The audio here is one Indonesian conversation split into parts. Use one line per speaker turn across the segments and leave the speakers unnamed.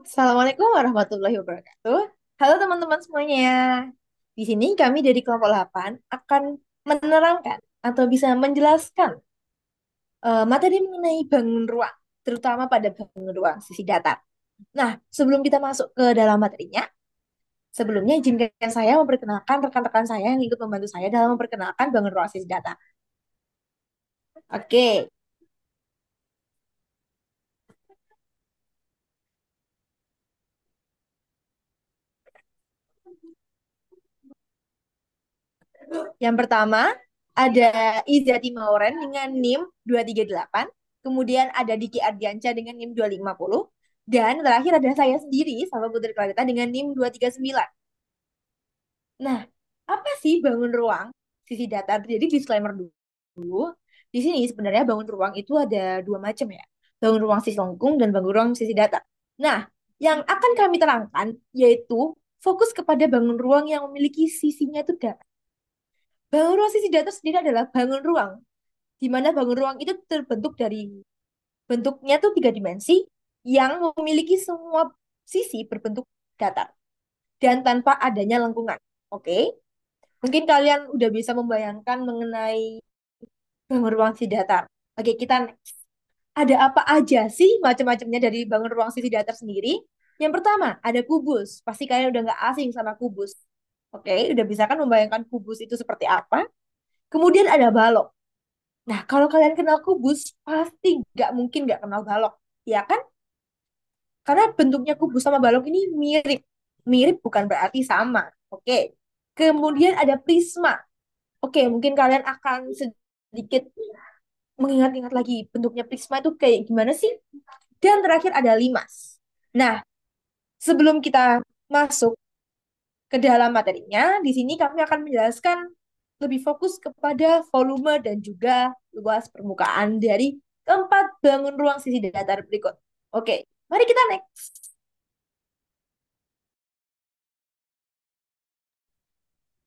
Assalamualaikum warahmatullahi wabarakatuh. Halo teman-teman semuanya. Di sini kami dari kelompok 8 akan menerangkan atau bisa menjelaskan materi mengenai bangun ruang, terutama pada bangun ruang sisi datar. Nah, sebelum kita masuk ke dalam materinya, sebelumnya izinkan saya memperkenalkan rekan-rekan saya yang ikut membantu saya dalam memperkenalkan bangun ruang sisi datar. Oke, yang pertama ada Izati Mauren dengan NIM 238, kemudian ada Diki Ardiansyah dengan NIM 2550, dan terakhir ada saya sendiri, Salva Putri Clarita dengan NIM 239. Nah, apa sih bangun ruang sisi datar? Jadi disclaimer dulu. Di sini sebenarnya bangun ruang itu ada dua macam ya. Bangun ruang sisi lengkung dan bangun ruang sisi datar. Nah, yang akan kami terangkan yaitu fokus kepada bangun ruang yang memiliki sisinya itu datar. Bangun ruang sisi datar sendiri adalah bangun ruang di mana bangun ruang itu terbentuk dari bentuknya tuh tiga dimensi yang memiliki semua sisi berbentuk datar dan tanpa adanya lengkungan. Oke, mungkin kalian udah bisa membayangkan mengenai bangun ruang sisi datar. Oke, kita next. Ada apa aja sih macam-macamnya dari bangun ruang sisi datar sendiri? Yang pertama, ada kubus. Pasti kalian udah nggak asing sama kubus. Oke, udah bisa kan membayangkan kubus itu seperti apa? Kemudian ada balok. Nah, kalau kalian kenal kubus, pasti nggak mungkin nggak kenal balok. Ya kan? Karena bentuknya kubus sama balok ini mirip. Mirip bukan berarti sama. Oke. Kemudian ada prisma. Oke, mungkin kalian akan sedikit mengingat-ingat lagi bentuknya prisma itu kayak gimana sih? Dan terakhir ada limas. Nah, sebelum kita masuk ke dalam materinya, di sini kami akan menjelaskan lebih fokus kepada volume dan juga luas permukaan dari keempat bangun ruang sisi datar berikut. Oke, mari kita next.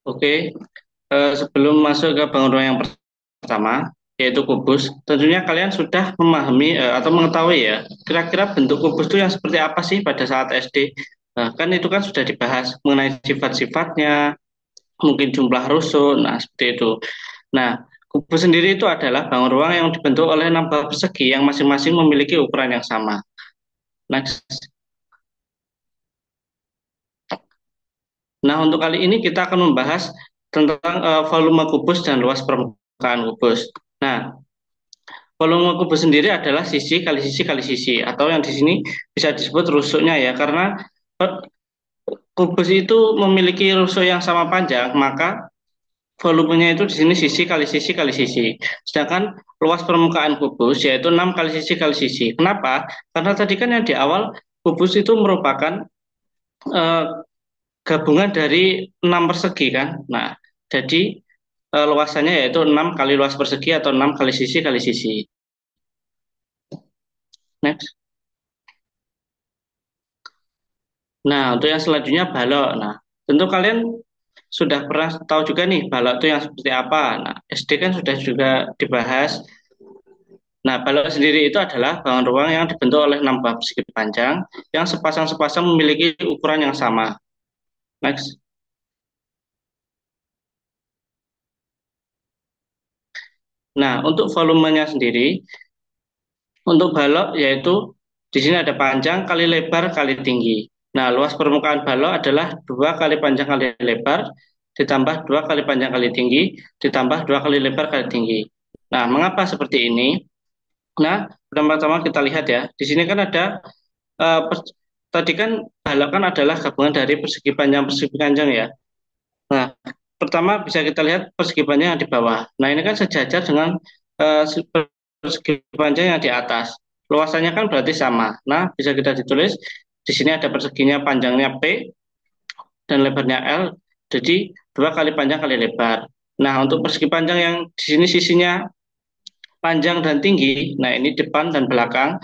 Oke, sebelum masuk ke bangun ruang yang pertama, yaitu kubus, tentunya kalian sudah memahami atau mengetahui ya, kira-kira bentuk kubus itu yang seperti apa sih pada saat SD. Nah, kan itu kan sudah dibahas mengenai sifat-sifatnya, mungkin jumlah rusun, nah seperti itu. Nah, kubus sendiri itu adalah bangun ruang yang dibentuk oleh enam buah persegi yang masing-masing memiliki ukuran yang sama. Next. Nah, untuk kali ini kita akan membahas tentang volume kubus dan luas permukaan kubus. Nah, volume kubus sendiri adalah sisi kali sisi kali sisi, atau yang di sini bisa disebut rusuknya ya, karena eh, kubus itu memiliki rusuk yang sama panjang, maka volumenya itu di sini sisi kali sisi kali sisi. Sedangkan luas permukaan kubus yaitu 6 kali sisi kali sisi. Kenapa? Karena tadi kan yang di awal kubus itu merupakan eh, gabungan dari 6 persegi kan. Nah, jadi luasannya yaitu 6 kali luas persegi atau 6 kali sisi kali sisi. Next. Nah, untuk yang selanjutnya balok. Nah, tentu kalian sudah pernah tahu juga nih balok itu yang seperti apa. Nah, SD kan sudah juga dibahas. Nah, balok sendiri itu adalah bangun ruang yang dibentuk oleh enam buah persegi panjang yang sepasang-sepasang memiliki ukuran yang sama. Next. Nah, untuk volumenya sendiri, untuk balok yaitu di sini ada panjang kali lebar kali tinggi. Nah, luas permukaan balok adalah 2 kali panjang kali lebar ditambah 2 kali panjang kali tinggi ditambah 2 kali lebar kali tinggi. Nah, mengapa seperti ini? Nah, pertama-tama kita lihat ya. Di sini kan ada tadi kan balok kan adalah gabungan dari persegi panjang ya. Nah, pertama bisa kita lihat persegi panjang yang di bawah. Nah, ini kan sejajar dengan eh, persegi panjang yang di atas. Luasannya kan berarti sama. Nah, bisa kita ditulis di sini ada perseginya panjangnya P dan lebarnya L. Jadi 2 kali panjang kali lebar. Nah, untuk persegi panjang yang di sini sisinya panjang dan tinggi, nah ini depan dan belakang,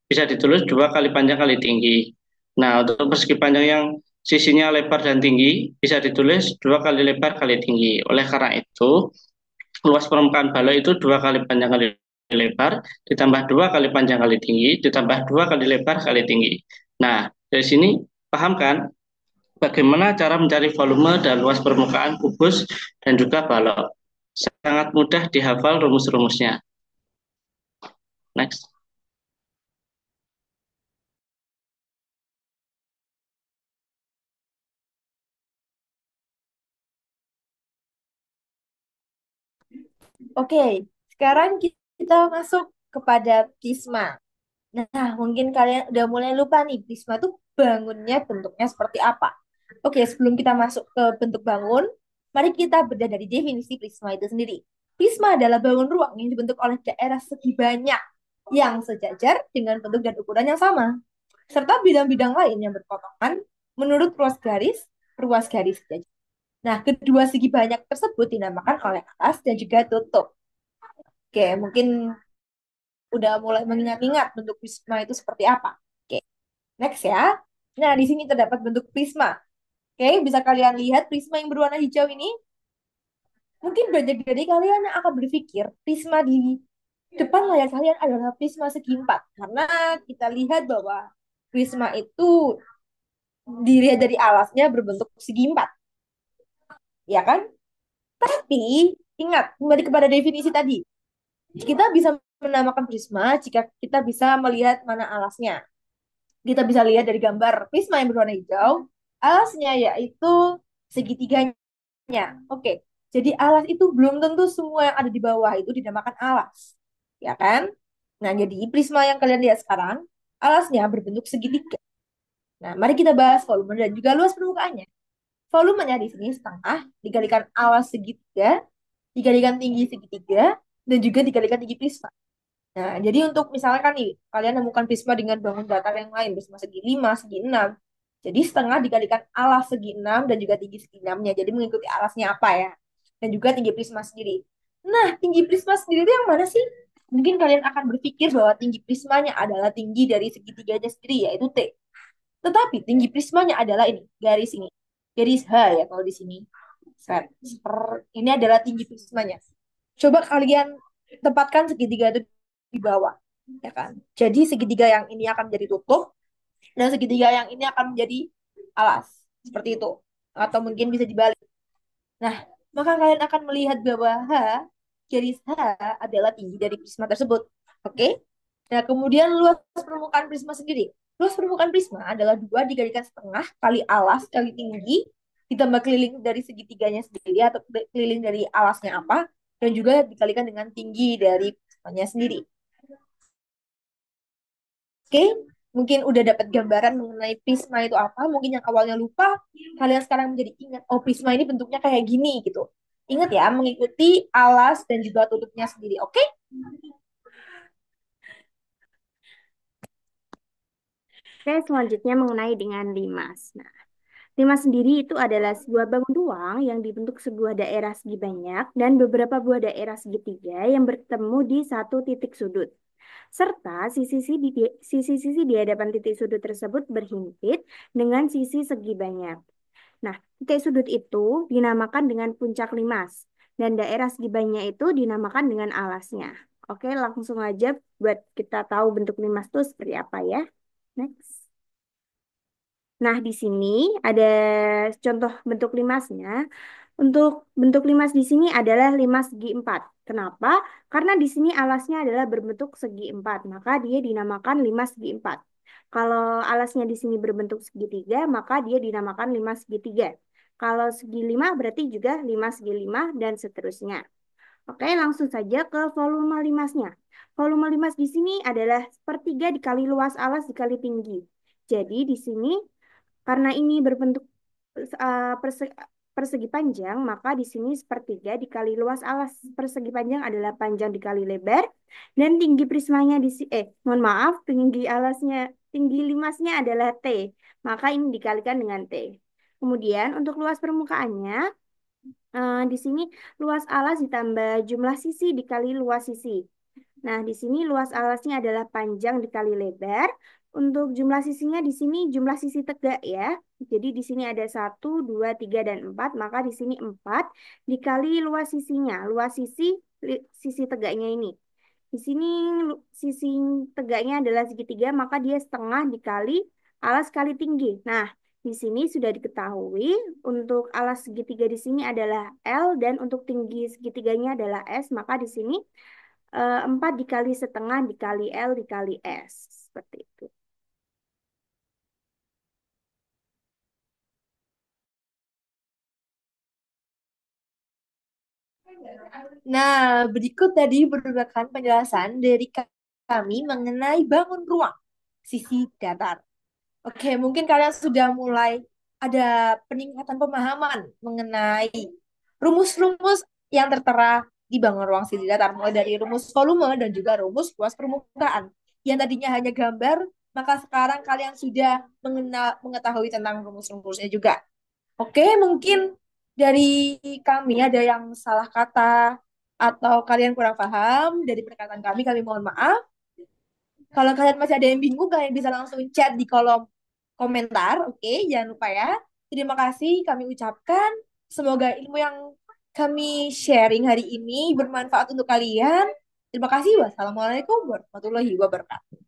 bisa ditulis 2 kali panjang kali tinggi. Nah, untuk persegi panjang yang sisinya lebar dan tinggi, bisa ditulis 2 kali lebar kali tinggi. Oleh karena itu, luas permukaan balok itu 2 kali panjang kali lebar, ditambah 2 kali panjang kali tinggi, ditambah 2 kali lebar kali tinggi. Nah, Dari sini paham kan bagaimana cara mencari volume dan luas permukaan kubus dan juga balok. Sangat mudah dihafal rumus-rumusnya. Next.
Oke, sekarang kita masuk kepada prisma. Nah, mungkin kalian udah mulai lupa nih, prisma tuh bangunnya bentuknya seperti apa. Oke, sebelum kita masuk ke bentuk bangun, mari kita bedah dari definisi prisma itu sendiri. Prisma adalah bangun ruang yang dibentuk oleh daerah segi banyak yang sejajar dengan bentuk dan ukuran yang sama, serta bidang-bidang lain yang berpotongan menurut ruas garis sejajar. Nah, kedua segi banyak tersebut dinamakan oleh atas dan juga tutup. Oke, mungkin udah mulai mengingat-ingat bentuk prisma itu seperti apa. Oke, next ya. Nah, di sini terdapat bentuk prisma. Oke, bisa kalian lihat prisma yang berwarna hijau ini? Mungkin banyak dari kalian yang akan berpikir prisma di depan layar kalian adalah prisma segi empat. Karena kita lihat bahwa prisma itu dilihat dari alasnya berbentuk segi empat. Ya kan? Tapi ingat, kembali kepada definisi tadi. Kita bisa menamakan prisma jika kita bisa melihat mana alasnya. Kita bisa lihat dari gambar prisma yang berwarna hijau, alasnya yaitu segitiganya. Oke, jadi alas itu belum tentu semua yang ada di bawah itu dinamakan alas, ya kan? Nah, jadi prisma yang kalian lihat sekarang, alasnya berbentuk segitiga. Nah, mari kita bahas volume dan juga luas permukaannya. Volumenya di sini setengah dikalikan alas segitiga, dikalikan tinggi segitiga, dan juga dikalikan tinggi prisma. Nah, jadi untuk misalnya kan nih, kalian nemukan prisma dengan bangun datar yang lain, prisma segi 5, segi 6. Jadi setengah dikalikan alas segi 6 dan juga tinggi segi 6-nya. Jadi mengikuti alasnya apa ya. Dan juga tinggi prisma sendiri. Nah, tinggi prisma sendiri itu yang mana sih? Mungkin kalian akan berpikir bahwa tinggi prismanya adalah tinggi dari segitiganya sendiri, yaitu T. Tetapi tinggi prismanya adalah ini, garis ini. Garis H ya kalau di sini. Ini adalah tinggi prismanya. Coba kalian tempatkan segitiga itu di bawah, ya kan? Jadi segitiga yang ini akan menjadi tutup dan segitiga yang ini akan menjadi alas, seperti itu. Atau mungkin bisa dibalik. Nah, maka kalian akan melihat bahwa garis H adalah tinggi dari prisma tersebut. Oke? Nah, kemudian luas permukaan prisma sendiri. Luas permukaan prisma adalah 2 dikalikan setengah kali alas kali tinggi ditambah keliling dari segitiganya sendiri atau keliling dari alasnya apa dan juga dikalikan dengan tinggi dari prismanya sendiri. Oke, mungkin udah dapat gambaran mengenai prisma itu apa. Mungkin yang awalnya lupa, kalian sekarang menjadi ingat, oh prisma ini bentuknya kayak gini gitu. Ingat ya, mengikuti alas dan juga tutupnya sendiri. Oke?
Oke, selanjutnya mengenai dengan limas. Nah, limas sendiri itu adalah sebuah bangun ruang yang dibentuk sebuah daerah segi banyak dan beberapa buah daerah segitiga yang bertemu di satu titik sudut. Serta sisi-sisi di hadapan titik sudut tersebut berhimpit dengan sisi segi banyak. Nah, titik sudut itu dinamakan dengan puncak limas dan daerah segi banyak itu dinamakan dengan alasnya. Oke, langsung aja buat kita tahu bentuk limas itu seperti apa ya. Next. Nah, di sini ada contoh bentuk limasnya. Untuk bentuk limas di sini adalah limas segi 4. Kenapa? Karena di sini alasnya adalah berbentuk segi 4, maka dia dinamakan limas segi 4. Kalau alasnya di sini berbentuk segitiga, maka dia dinamakan limas segitiga. Kalau segi 5 berarti juga limas segi 5 dan seterusnya. Oke, langsung saja ke volume limasnya. Volume limas di sini adalah sepertiga dikali luas alas dikali tinggi. Jadi di sini karena ini berbentuk persegi panjang, maka di sini sepertiga dikali luas alas persegi panjang adalah panjang dikali lebar dan tinggi prismanya mohon maaf, tinggi limasnya adalah T. Maka ini dikalikan dengan T. Kemudian untuk luas permukaannya di sini luas alas ditambah jumlah sisi dikali luas sisi. Nah, di sini luas alasnya adalah panjang dikali lebar. Untuk jumlah sisinya di sini jumlah sisi tegak ya. Jadi di sini ada 1, 2, 3, dan 4. Maka di sini 4 dikali luas sisinya. Luas sisi tegaknya ini. Di sini sisi tegaknya adalah segitiga, maka dia setengah dikali alas kali tinggi. Nah, di sini sudah diketahui untuk alas segitiga di sini adalah L dan untuk tinggi segitiganya adalah S, maka di sini 4 dikali setengah dikali L dikali S. Seperti itu.
Nah, berikut tadi merupakan penjelasan dari kami mengenai bangun ruang sisi datar. Oke, mungkin kalian sudah mulai ada peningkatan pemahaman mengenai rumus-rumus yang tertera di bangun ruang sisi datar, mulai dari rumus volume dan juga rumus luas permukaan. Yang tadinya hanya gambar, maka sekarang kalian sudah mengetahui tentang rumus-rumusnya juga. Oke, mungkin dari kami ada yang salah kata atau kalian kurang paham dari perkataan kami mohon maaf. Kalau kalian masih ada yang bingung, kalian bisa langsung chat di kolom komentar. Oke, jangan lupa ya. Terima kasih kami ucapkan. Semoga ilmu yang kami sharing hari ini bermanfaat untuk kalian. Terima kasih. Wassalamualaikum warahmatullahi wabarakatuh.